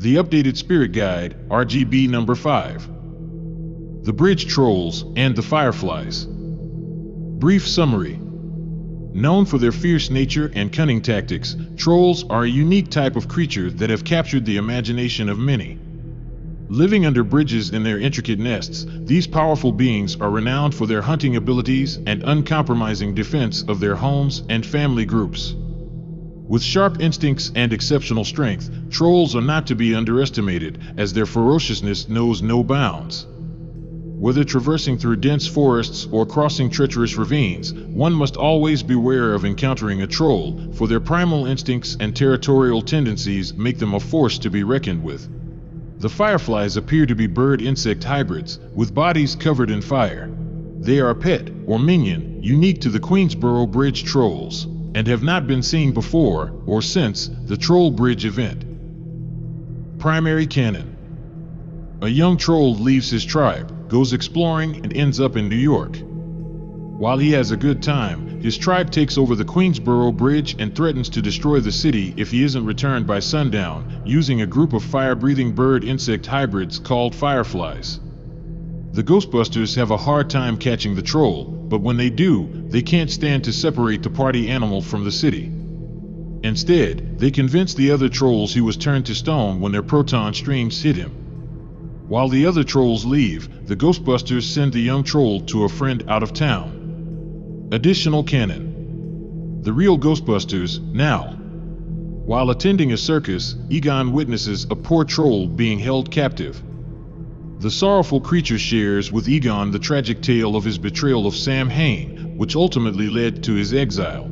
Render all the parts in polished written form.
The updated spirit guide, RGB number 5. The bridge trolls and the fireflies. Brief summary. Known for their fierce nature and cunning tactics, trolls are a unique type of creature that have captured the imagination of many. Living under bridges in their intricate nests, these powerful beings are renowned for their hunting abilities and uncompromising defense of their homes and family groups. With sharp instincts and exceptional strength, trolls are not to be underestimated, as their ferociousness knows no bounds. Whether traversing through dense forests or crossing treacherous ravines, one must always beware of encountering a troll, for their primal instincts and territorial tendencies make them a force to be reckoned with. The fireflies appear to be bird-insect hybrids, with bodies covered in fire. They are a pet, or minion, unique to the Queensboro Bridge trolls, and have not been seen before or since the Troll Bridge event. Primary canon. A young troll leaves his tribe, goes exploring, and ends up in New York. While he has a good time, his tribe takes over the Queensboro Bridge and threatens to destroy the city if he isn't returned by sundown, using a group of fire-breathing bird-insect hybrids called Fireflies. The Ghostbusters have a hard time catching the troll, but when they do, they can't stand to separate the party animal from the city. Instead, they convince the other trolls he was turned to stone when their proton streams hit him. While the other trolls leave, the Ghostbusters send the young troll to a friend out of town. Additional canon. The real Ghostbusters, now. While attending a circus, Egon witnesses a poor troll being held captive. The sorrowful creature shares with Egon the tragic tale of his betrayal of Sam Hain, which ultimately led to his exile.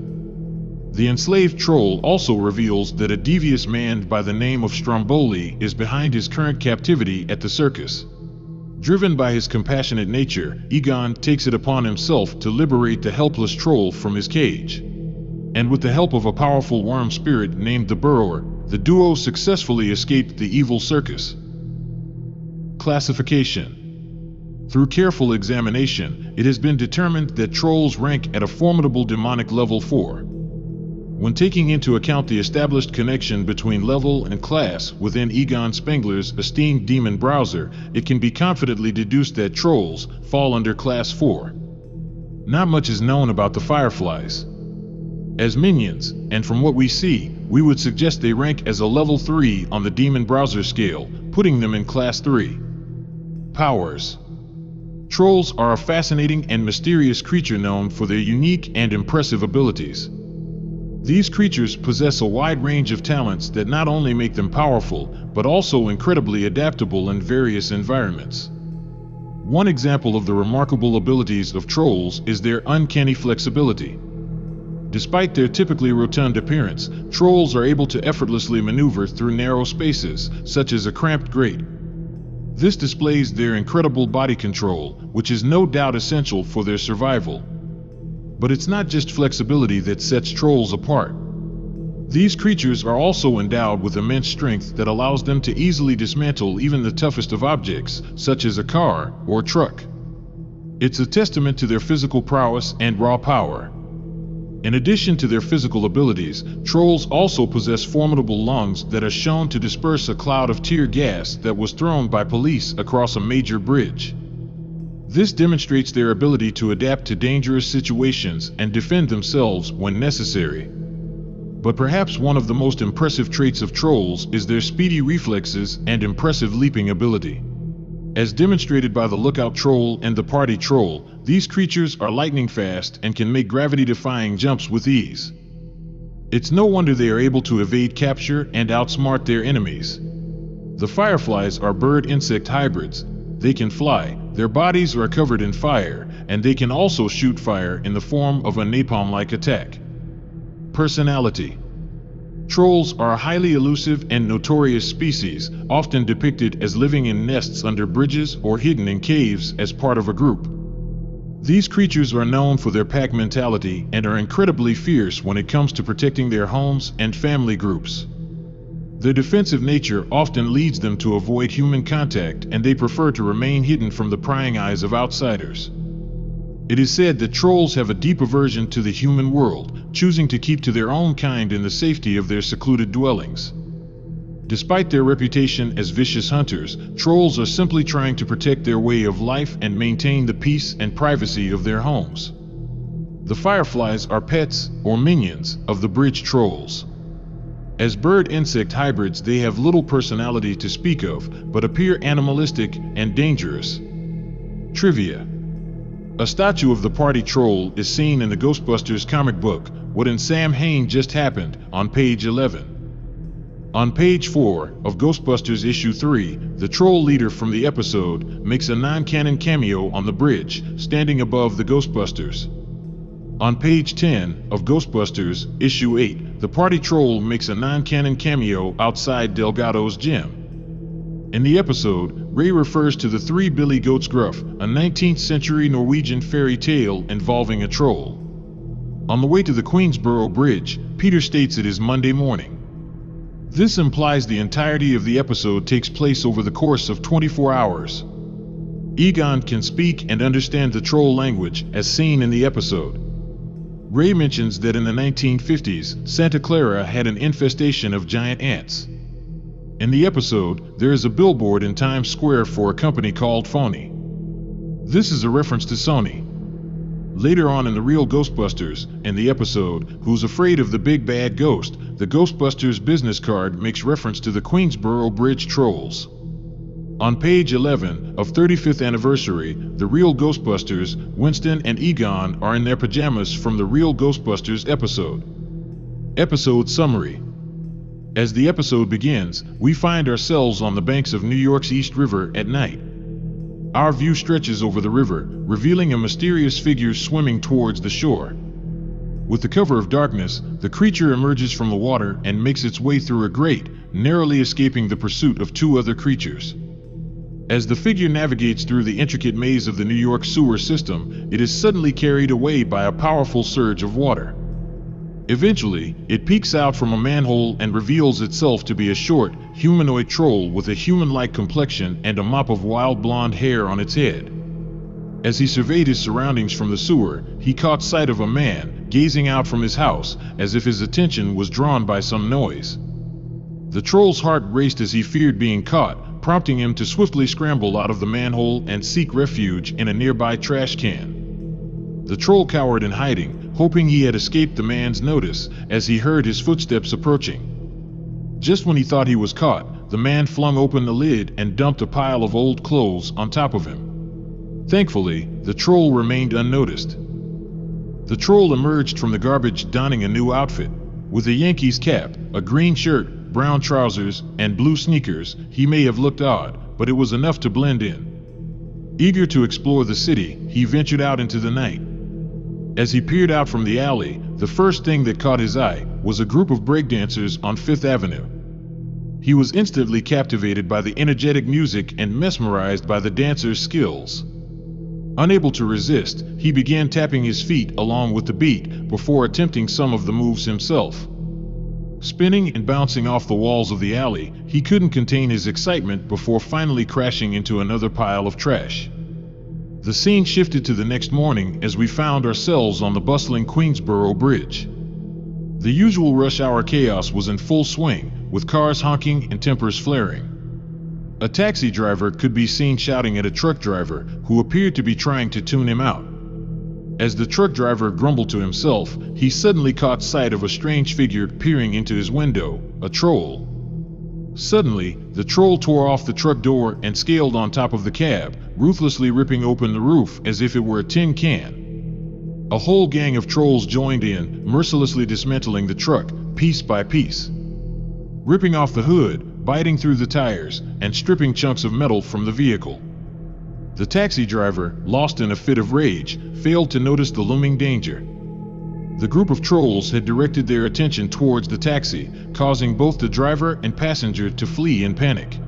The enslaved troll also reveals that a devious man by the name of Stromboli is behind his current captivity at the circus. Driven by his compassionate nature, Egon takes it upon himself to liberate the helpless troll from his cage. And with the help of a powerful worm spirit named the Burrower, the duo successfully escaped the evil circus. Classification. Through careful examination, it has been determined that trolls rank at a formidable demonic level 4. When taking into account the established connection between level and class within Egon Spengler's esteemed demon browser, it can be confidently deduced that trolls fall under class 4. Not much is known about the Fireflies. As minions, and from what we see, we would suggest they rank as a level 3 on the demon browser scale, putting them in class 3. Powers. Trolls are a fascinating and mysterious creature known for their unique and impressive abilities. These creatures possess a wide range of talents that not only make them powerful, but also incredibly adaptable in various environments. One example of the remarkable abilities of trolls is their uncanny flexibility. Despite their typically rotund appearance, trolls are able to effortlessly maneuver through narrow spaces, such as a cramped grate. This displays their incredible body control, which is no doubt essential for their survival. But it's not just flexibility that sets trolls apart. These creatures are also endowed with immense strength that allows them to easily dismantle even the toughest of objects, such as a car or truck. It's a testament to their physical prowess and raw power. In addition to their physical abilities, trolls also possess formidable lungs that are shown to disperse a cloud of tear gas that was thrown by police across a major bridge. This demonstrates their ability to adapt to dangerous situations and defend themselves when necessary. But perhaps one of the most impressive traits of trolls is their speedy reflexes and impressive leaping ability. As demonstrated by the lookout troll and the party troll, these creatures are lightning fast and can make gravity-defying jumps with ease. It's no wonder they are able to evade capture and outsmart their enemies. The Fireflies are bird-insect hybrids. They can fly, their bodies are covered in fire, and they can also shoot fire in the form of a napalm-like attack. Personality. Trolls are a highly elusive and notorious species, often depicted as living in nests under bridges or hidden in caves as part of a group. These creatures are known for their pack mentality and are incredibly fierce when it comes to protecting their homes and family groups. Their defensive nature often leads them to avoid human contact, and they prefer to remain hidden from the prying eyes of outsiders. It is said that trolls have a deep aversion to the human world, choosing to keep to their own kind in the safety of their secluded dwellings. Despite their reputation as vicious hunters, trolls are simply trying to protect their way of life and maintain the peace and privacy of their homes. The Fireflies are pets, or minions, of the bridge trolls. As bird-insect hybrids, they have little personality to speak of, but appear animalistic and dangerous. Trivia: a statue of the party troll is seen in the Ghostbusters comic book, What in Sam Hain Just Happened, on page 11. On page 4 of Ghostbusters issue 3, the troll leader from the episode makes a non-canon cameo on the bridge, standing above the Ghostbusters. On page 10 of Ghostbusters issue 8, the party troll makes a non-canon cameo outside Delgado's gym. In the episode, Ray refers to the Three Billy Goats Gruff, a 19th century Norwegian fairy tale involving a troll. On the way to the Queensboro Bridge, Peter states it is Monday morning. This implies the entirety of the episode takes place over the course of 24 hours. Egon can speak and understand the troll language, as seen in the episode. Ray mentions that in the 1950s, Santa Clara had an infestation of giant ants. In the episode, there is a billboard in Times Square for a company called Phony. This is a reference to Sony. Later on in the real Ghostbusters, in the episode, Who's Afraid of the Big Bad Ghost, the Ghostbusters business card makes reference to the Queensboro Bridge trolls. On page 11 of 35th Anniversary, the real Ghostbusters, Winston and Egon, are in their pajamas from the real Ghostbusters episode. Episode summary. As the episode begins, we find ourselves on the banks of New York's East River at night. Our view stretches over the river, revealing a mysterious figure swimming towards the shore. With the cover of darkness, the creature emerges from the water and makes its way through a grate, narrowly escaping the pursuit of two other creatures. As the figure navigates through the intricate maze of the New York sewer system, it is suddenly carried away by a powerful surge of water. Eventually, it peeks out from a manhole and reveals itself to be a short, humanoid troll with a human-like complexion and a mop of wild blonde hair on its head. As he surveyed his surroundings from the sewer, he caught sight of a man gazing out from his house, as if his attention was drawn by some noise. The troll's heart raced as he feared being caught, prompting him to swiftly scramble out of the manhole and seek refuge in a nearby trash can. The troll cowered in hiding, hoping he had escaped the man's notice, as he heard his footsteps approaching. Just when he thought he was caught, the man flung open the lid and dumped a pile of old clothes on top of him. Thankfully, the troll remained unnoticed. The troll emerged from the garbage donning a new outfit. With a Yankees cap, a green shirt, brown trousers, and blue sneakers, he may have looked odd, but it was enough to blend in. Eager to explore the city, he ventured out into the night. As he peered out from the alley, the first thing that caught his eye was a group of breakdancers on Fifth Avenue. He was instantly captivated by the energetic music and mesmerized by the dancers' skills. Unable to resist, he began tapping his feet along with the beat before attempting some of the moves himself. Spinning and bouncing off the walls of the alley, he couldn't contain his excitement before finally crashing into another pile of trash. The scene shifted to the next morning as we found ourselves on the bustling Queensboro Bridge. The usual rush hour chaos was in full swing, with cars honking and tempers flaring. A taxi driver could be seen shouting at a truck driver who appeared to be trying to tune him out. As the truck driver grumbled to himself, he suddenly caught sight of a strange figure peering into his window, a troll. Suddenly, the troll tore off the truck door and scaled on top of the cab, ruthlessly ripping open the roof as if it were a tin can. A whole gang of trolls joined in, mercilessly dismantling the truck, piece by piece. Ripping off the hood, biting through the tires, and stripping chunks of metal from the vehicle. The taxi driver, lost in a fit of rage, failed to notice the looming danger. The group of trolls had directed their attention towards the taxi, causing both the driver and passenger to flee in panic.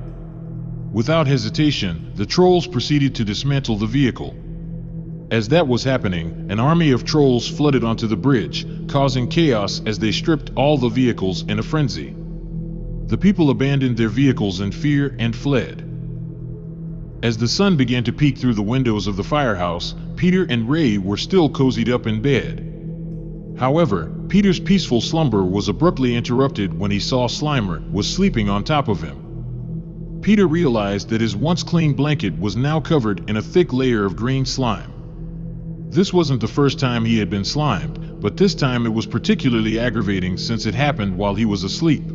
Without hesitation, the trolls proceeded to dismantle the vehicle. As that was happening, an army of trolls flooded onto the bridge, causing chaos as they stripped all the vehicles in a frenzy. The people abandoned their vehicles in fear and fled. As the sun began to peek through the windows of the firehouse, Peter and Ray were still cozied up in bed. However, Peter's peaceful slumber was abruptly interrupted when he saw Slimer was sleeping on top of him. Peter realized that his once clean blanket was now covered in a thick layer of green slime. This wasn't the first time he had been slimed, but this time it was particularly aggravating since it happened while he was asleep.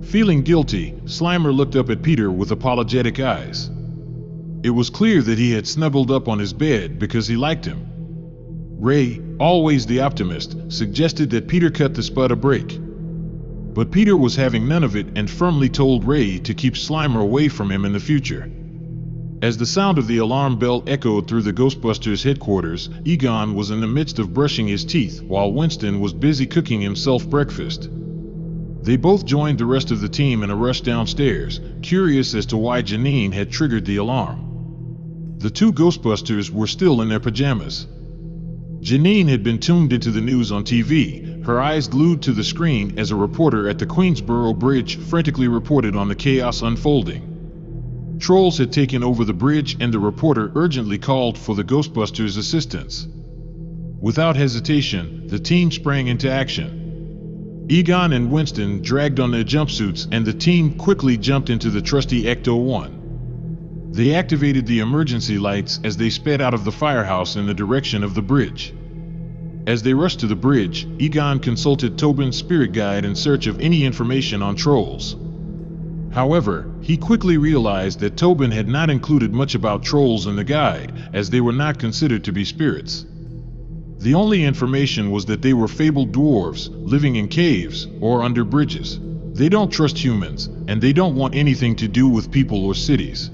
Feeling guilty, Slimer looked up at Peter with apologetic eyes. It was clear that he had snuggled up on his bed because he liked him. Ray, always the optimist, suggested that Peter cut the spud a break. But Peter was having none of it and firmly told Ray to keep Slimer away from him in the future. As the sound of the alarm bell echoed through the Ghostbusters headquarters, Egon was in the midst of brushing his teeth while Winston was busy cooking himself breakfast. They both joined the rest of the team in a rush downstairs, curious as to why Janine had triggered the alarm. The two Ghostbusters were still in their pajamas. Janine had been tuned into the news on TV, her eyes glued to the screen as a reporter at the Queensboro Bridge frantically reported on the chaos unfolding. Trolls had taken over the bridge and the reporter urgently called for the Ghostbusters' assistance. Without hesitation, the team sprang into action. Egon and Winston dragged on their jumpsuits and the team quickly jumped into the trusty Ecto-1. They activated the emergency lights as they sped out of the firehouse in the direction of the bridge. As they rushed to the bridge, Egon consulted Tobin's spirit guide in search of any information on trolls. However, he quickly realized that Tobin had not included much about trolls in the guide, as they were not considered to be spirits. The only information was that they were fabled dwarves, living in caves or under bridges. They don't trust humans, and they don't want anything to do with people or cities.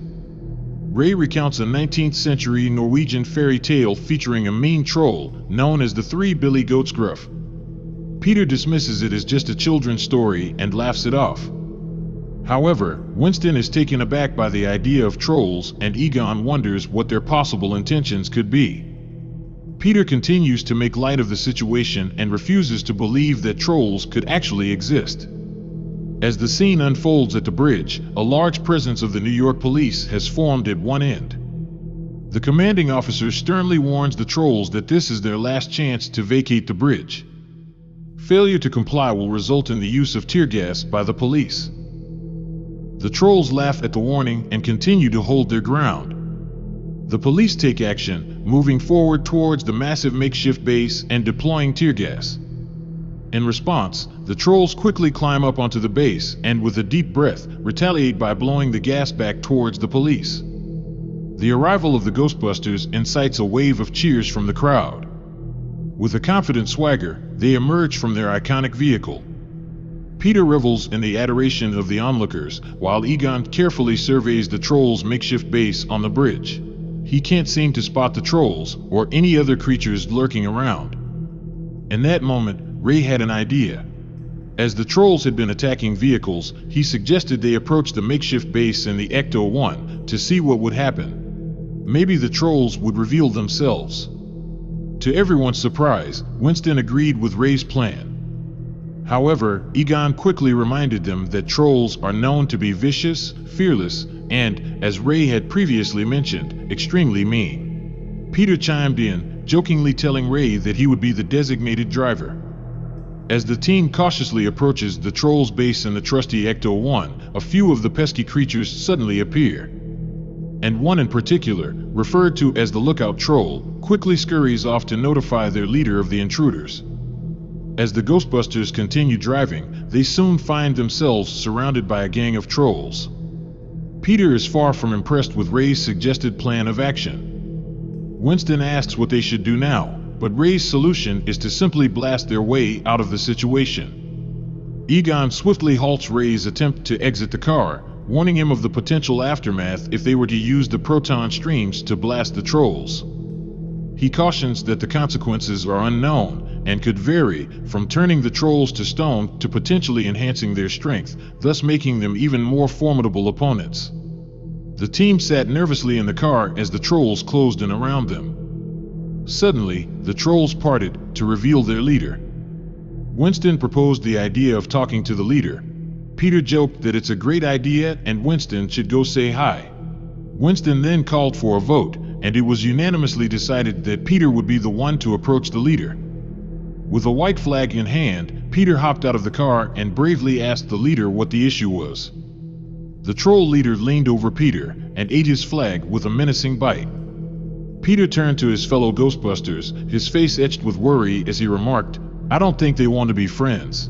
Ray recounts a 19th century Norwegian fairy tale featuring a mean troll known as the Three Billy Goats Gruff. Peter dismisses it as just a children's story and laughs it off. However, Winston is taken aback by the idea of trolls and Egon wonders what their possible intentions could be. Peter continues to make light of the situation and refuses to believe that trolls could actually exist. As the scene unfolds at the bridge, a large presence of the New York police has formed at one end. The commanding officer sternly warns the trolls that this is their last chance to vacate the bridge. Failure to comply will result in the use of tear gas by the police. The trolls laugh at the warning and continue to hold their ground. The police take action, moving forward towards the massive makeshift base and deploying tear gas. In response, the trolls quickly climb up onto the base and, with a deep breath, retaliate by blowing the gas back towards the police. The arrival of the Ghostbusters incites a wave of cheers from the crowd. With a confident swagger, they emerge from their iconic vehicle. Peter revels in the adoration of the onlookers, while Egon carefully surveys the trolls' makeshift base on the bridge. He can't seem to spot the trolls or any other creatures lurking around. In that moment, Ray had an idea. As the trolls had been attacking vehicles, he suggested they approach the makeshift base in the Ecto-1 to see what would happen. Maybe the trolls would reveal themselves. To everyone's surprise, Winston agreed with Ray's plan. However, Egon quickly reminded them that trolls are known to be vicious, fearless, and, as Ray had previously mentioned, extremely mean. Peter chimed in, jokingly telling Ray that he would be the designated driver. As the team cautiously approaches the trolls' base in the trusty Ecto-1, a few of the pesky creatures suddenly appear. And one in particular, referred to as the lookout troll, quickly scurries off to notify their leader of the intruders. As the Ghostbusters continue driving, they soon find themselves surrounded by a gang of trolls. Peter is far from impressed with Ray's suggested plan of action. Winston asks what they should do now, but Ray's solution is to simply blast their way out of the situation. Egon swiftly halts Ray's attempt to exit the car, warning him of the potential aftermath if they were to use the proton streams to blast the trolls. He cautions that the consequences are unknown and could vary, from turning the trolls to stone to potentially enhancing their strength, thus making them even more formidable opponents. The team sat nervously in the car as the trolls closed in around them. Suddenly, the trolls parted to reveal their leader. Winston proposed the idea of talking to the leader. Peter joked that it's a great idea and Winston should go say hi. Winston then called for a vote, and it was unanimously decided that Peter would be the one to approach the leader. With a white flag in hand, Peter hopped out of the car and bravely asked the leader what the issue was. The troll leader leaned over Peter and ate his flag with a menacing bite. Peter turned to his fellow Ghostbusters, his face etched with worry as he remarked, "I don't think they want to be friends."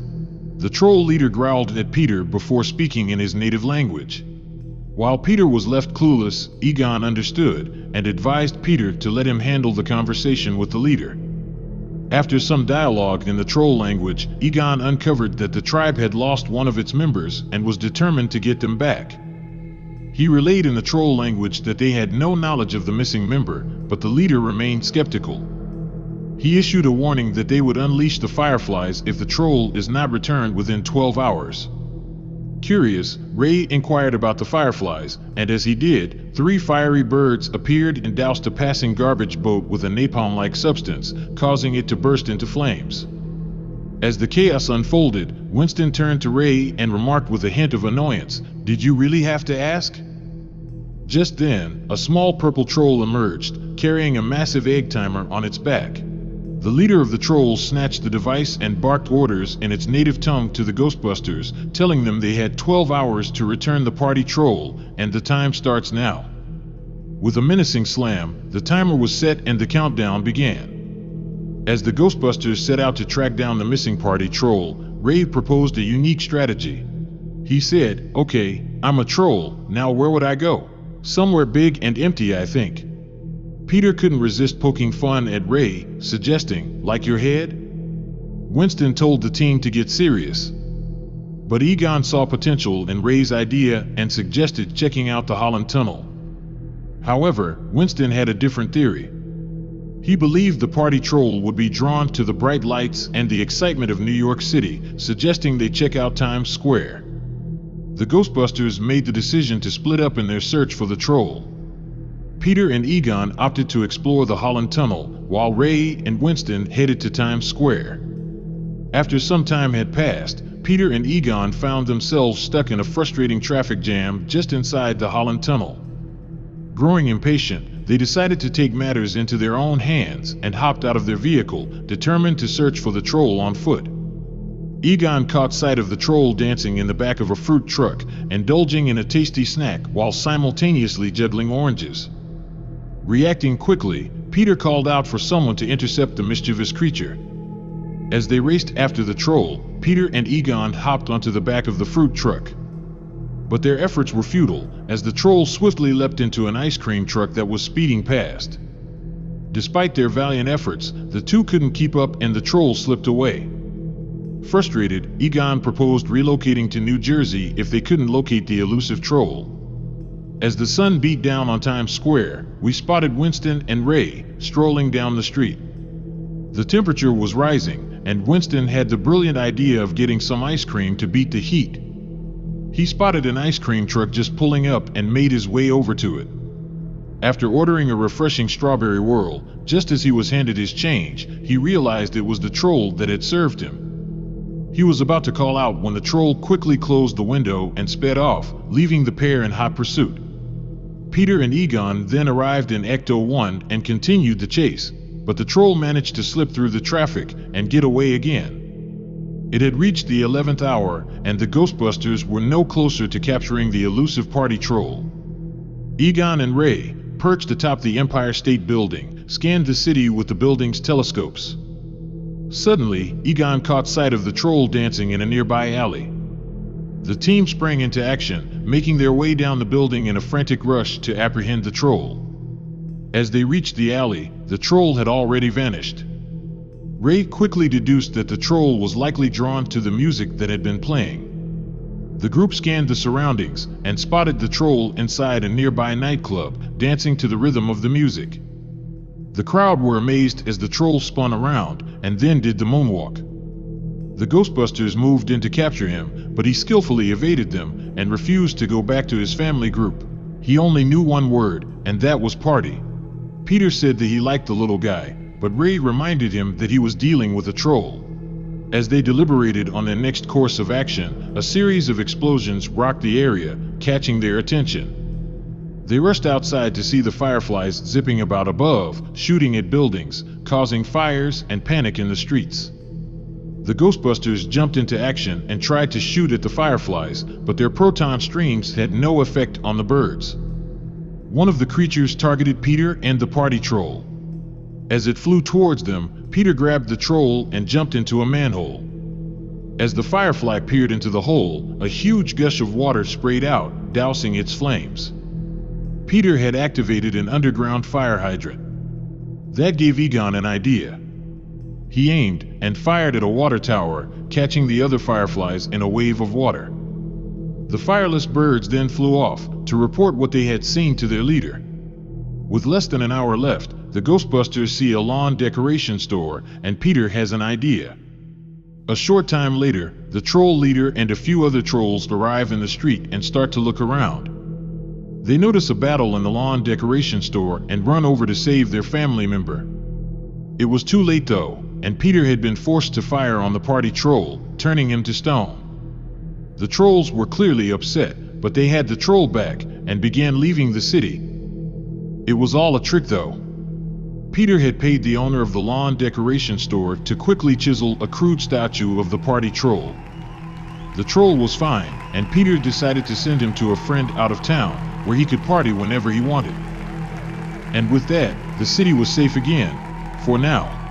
The troll leader growled at Peter before speaking in his native language. While Peter was left clueless, Egon understood and advised Peter to let him handle the conversation with the leader. After some dialogue in the troll language, Egon uncovered that the tribe had lost one of its members and was determined to get them back. He relayed in the troll language that they had no knowledge of the missing member, but the leader remained skeptical. He issued a warning that they would unleash the Fireflies if the troll is not returned within 12 hours. Curious, Ray inquired about the Fireflies, and as he did, 3 fiery birds appeared and doused a passing garbage boat with a napalm-like substance, causing it to burst into flames. As the chaos unfolded, Winston turned to Ray and remarked with a hint of annoyance, "Did you really have to ask?" Just then, a small purple troll emerged, carrying a massive egg timer on its back. The leader of the trolls snatched the device and barked orders in its native tongue to the Ghostbusters, telling them they had 12 hours to return the party troll, and the time starts now. With a menacing slam, the timer was set and the countdown began. As the Ghostbusters set out to track down the missing party troll, Ray proposed a unique strategy. He said, "Okay, I'm a troll, now where would I go? Somewhere big and empty, I think." Peter couldn't resist poking fun at Ray, suggesting, "Like your head?" Winston told the team to get serious. But Egon saw potential in Ray's idea and suggested checking out the Holland Tunnel. However, Winston had a different theory. He believed the party troll would be drawn to the bright lights and the excitement of New York City, suggesting they check out Times Square. The Ghostbusters made the decision to split up in their search for the troll. Peter and Egon opted to explore the Holland Tunnel, while Ray and Winston headed to Times Square. After some time had passed, Peter and Egon found themselves stuck in a frustrating traffic jam just inside the Holland Tunnel. Growing impatient, they decided to take matters into their own hands and hopped out of their vehicle, determined to search for the troll on foot. Egon caught sight of the troll dancing in the back of a fruit truck, indulging in a tasty snack while simultaneously juggling oranges. Reacting quickly, Peter called out for someone to intercept the mischievous creature. As they raced after the troll, Peter and Egon hopped onto the back of the fruit truck. But their efforts were futile, as the troll swiftly leapt into an ice cream truck that was speeding past. Despite their valiant efforts, the two couldn't keep up and the troll slipped away. Frustrated, Egon proposed relocating to New Jersey if they couldn't locate the elusive troll. As the sun beat down on Times Square, we spotted Winston and Ray strolling down the street. The temperature was rising, and Winston had the brilliant idea of getting some ice cream to beat the heat. He spotted an ice cream truck just pulling up and made his way over to it. After ordering a refreshing strawberry whirl, just as he was handed his change, he realized it was the troll that had served him. He was about to call out when the troll quickly closed the window and sped off, leaving the pair in hot pursuit. Peter and Egon then arrived in Ecto 1 and continued the chase, but the troll managed to slip through the traffic and get away again. It had reached the 11th hour, and the Ghostbusters were no closer to capturing the elusive party troll. Egon and Ray, perched atop the Empire State Building, scanned the city with the building's telescopes. Suddenly, Egon caught sight of the troll dancing in a nearby alley. The team sprang into action, making their way down the building in a frantic rush to apprehend the troll. As they reached the alley, the troll had already vanished. Ray quickly deduced that the troll was likely drawn to the music that had been playing. The group scanned the surroundings and spotted the troll inside a nearby nightclub, dancing to the rhythm of the music. The crowd were amazed as the troll spun around and then did the moonwalk. The Ghostbusters moved in to capture him, but he skillfully evaded them and refused to go back to his family group. He only knew one word, and that was party. Peter said that he liked the little guy, but Ray reminded him that he was dealing with a troll. As they deliberated on their next course of action, a series of explosions rocked the area, catching their attention. They rushed outside to see the Fireflies zipping about above, shooting at buildings, causing fires and panic in the streets. The Ghostbusters jumped into action and tried to shoot at the Fireflies, but their proton streams had no effect on the birds. One of the creatures targeted Peter and the party troll. As it flew towards them, Peter grabbed the troll and jumped into a manhole. As the Firefly peered into the hole, a huge gush of water sprayed out, dousing its flames. Peter had activated an underground fire hydrant. That gave Egon an idea. He aimed and fired at a water tower, catching the other Fireflies in a wave of water. The fireless birds then flew off to report what they had seen to their leader. With less than an hour left, the Ghostbusters see a lawn decoration store, and Peter has an idea. A short time later, the troll leader and a few other trolls arrive in the street and start to look around. They notice a battle in the lawn decoration store and run over to save their family member. It was too late though, and Peter had been forced to fire on the party troll, turning him to stone. The trolls were clearly upset, but they had the troll back and began leaving the city. It was all a trick though. Peter had paid the owner of the lawn decoration store to quickly chisel a crude statue of the party troll. The troll was fine, and Peter decided to send him to a friend out of town, where he could party whenever he wanted. And with that, the city was safe again, for now.